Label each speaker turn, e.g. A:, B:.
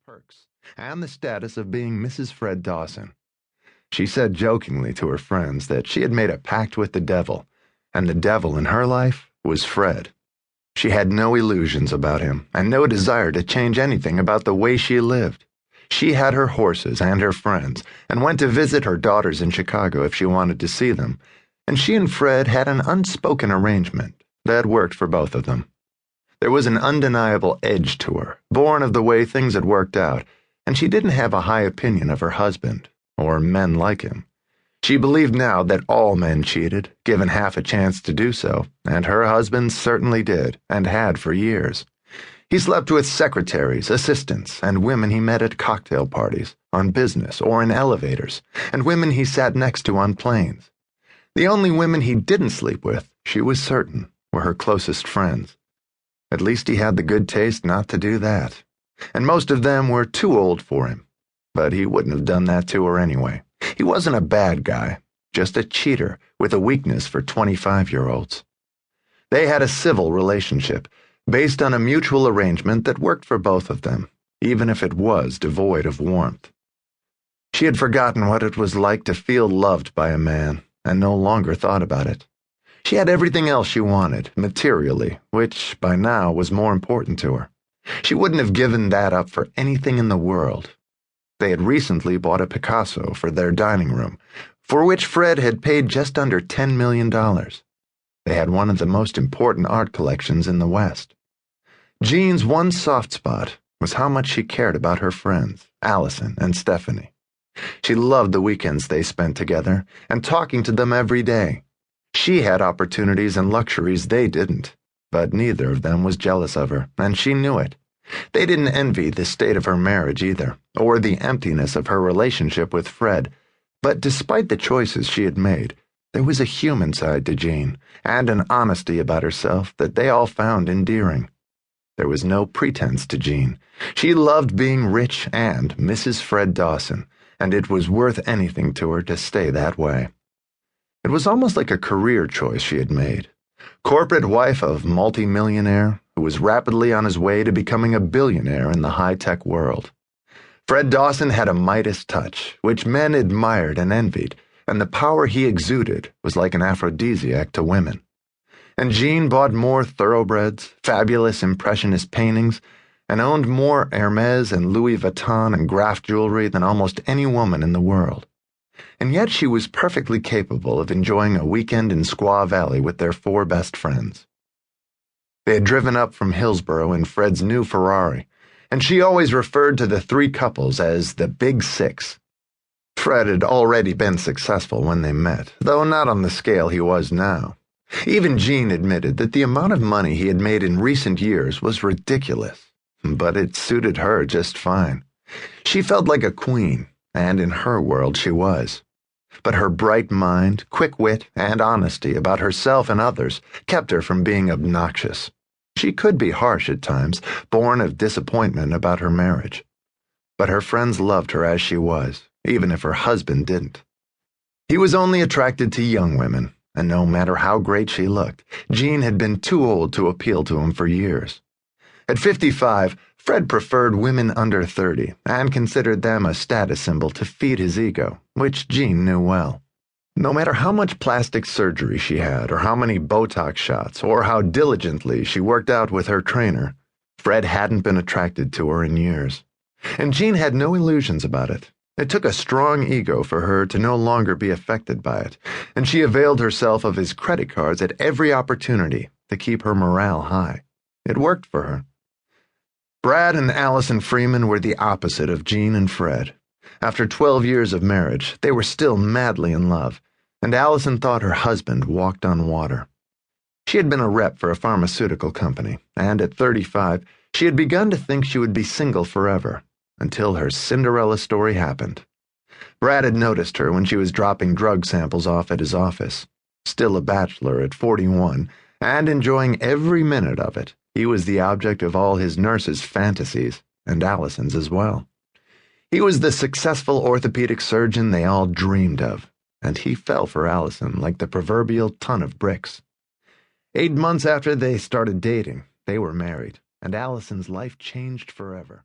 A: perks and the status of being Mrs. Fred Dawson. She said jokingly to her friends that she had made a pact with the devil, and the devil in her life was Fred. She had no illusions about him and no desire to change anything about the way she lived. She had her horses and her friends and went to visit her daughters in Chicago if she wanted to see them, and she and Fred had an unspoken arrangement that worked for both of them. There was an undeniable edge to her, born of the way things had worked out, and she didn't have a high opinion of her husband, or men like him. She believed now that all men cheated, given half a chance to do so, and her husband certainly did, and had for years. He slept with secretaries, assistants, and women he met at cocktail parties, on business, or in elevators, and women he sat next to on planes. The only women he didn't sleep with, she was certain, were her closest friends. At least he had the good taste not to do that, and most of them were too old for him. But he wouldn't have done that to her anyway. He wasn't a bad guy, just a cheater with a weakness for 25-year-olds. They had a civil relationship, based on a mutual arrangement that worked for both of them, even if it was devoid of warmth. She had forgotten what it was like to feel loved by a man, and no longer thought about it. She had everything else she wanted, materially, which by now was more important to her. She wouldn't have given that up for anything in the world. They had recently bought a Picasso for their dining room, for which Fred had paid just under $10 million. They had one of the most important art collections in the West. Jean's one soft spot was how much she cared about her friends, Allison and Stephanie. She loved the weekends they spent together and talking to them every day. She had opportunities and luxuries they didn't, but neither of them was jealous of her, and she knew it. They didn't envy the state of her marriage either, or the emptiness of her relationship with Fred, but despite the choices she had made, there was a human side to Jean, and an honesty about herself that they all found endearing. There was no pretense to Jean. She loved being rich and Mrs. Fred Dawson, and it was worth anything to her to stay that way. It was almost like a career choice she had made. Corporate wife of multi-millionaire who was rapidly on his way to becoming a billionaire in the high-tech world. Fred Dawson had a Midas touch, which men admired and envied, and the power he exuded was like an aphrodisiac to women. And Jean bought more thoroughbreds, fabulous impressionist paintings, and owned more Hermes and Louis Vuitton and Graff jewelry than almost any woman in the world. And yet she was perfectly capable of enjoying a weekend in Squaw Valley with their 4 best friends. They had driven up from Hillsborough in Fred's new Ferrari, and she always referred to the 3 couples as the Big Six. Fred had already been successful when they met, though not on the scale he was now. Even Jean admitted that the amount of money he had made in recent years was ridiculous, but it suited her just fine. She felt like a queen, and in her world she was. But her bright mind, quick wit, and honesty about herself and others kept her from being obnoxious. She could be harsh at times, born of disappointment about her marriage. But her friends loved her as she was, even if her husband didn't. He was only attracted to young women, and no matter how great she looked, Jean had been too old to appeal to him for years. At 55, Fred preferred women under 30 and considered them a status symbol to feed his ego, which Jean knew well. No matter how much plastic surgery she had, or how many Botox shots, or how diligently she worked out with her trainer, Fred hadn't been attracted to her in years. And Jean had no illusions about it. It took a strong ego for her to no longer be affected by it, and she availed herself of his credit cards at every opportunity to keep her morale high. It worked for her. Brad and Allison Freeman were the opposite of Jean and Fred. After 12 years of marriage, they were still madly in love, and Allison thought her husband walked on water. She had been a rep for a pharmaceutical company, and at 35, she had begun to think she would be single forever, until her Cinderella story happened. Brad had noticed her when she was dropping drug samples off at his office. Still a bachelor at 41, and enjoying every minute of it, he was the object of all his nurses' fantasies, and Allison's as well. He was the successful orthopedic surgeon they all dreamed of, and he fell for Allison like the proverbial ton of bricks. 8 months after they started dating, they were married, and Allison's life changed forever.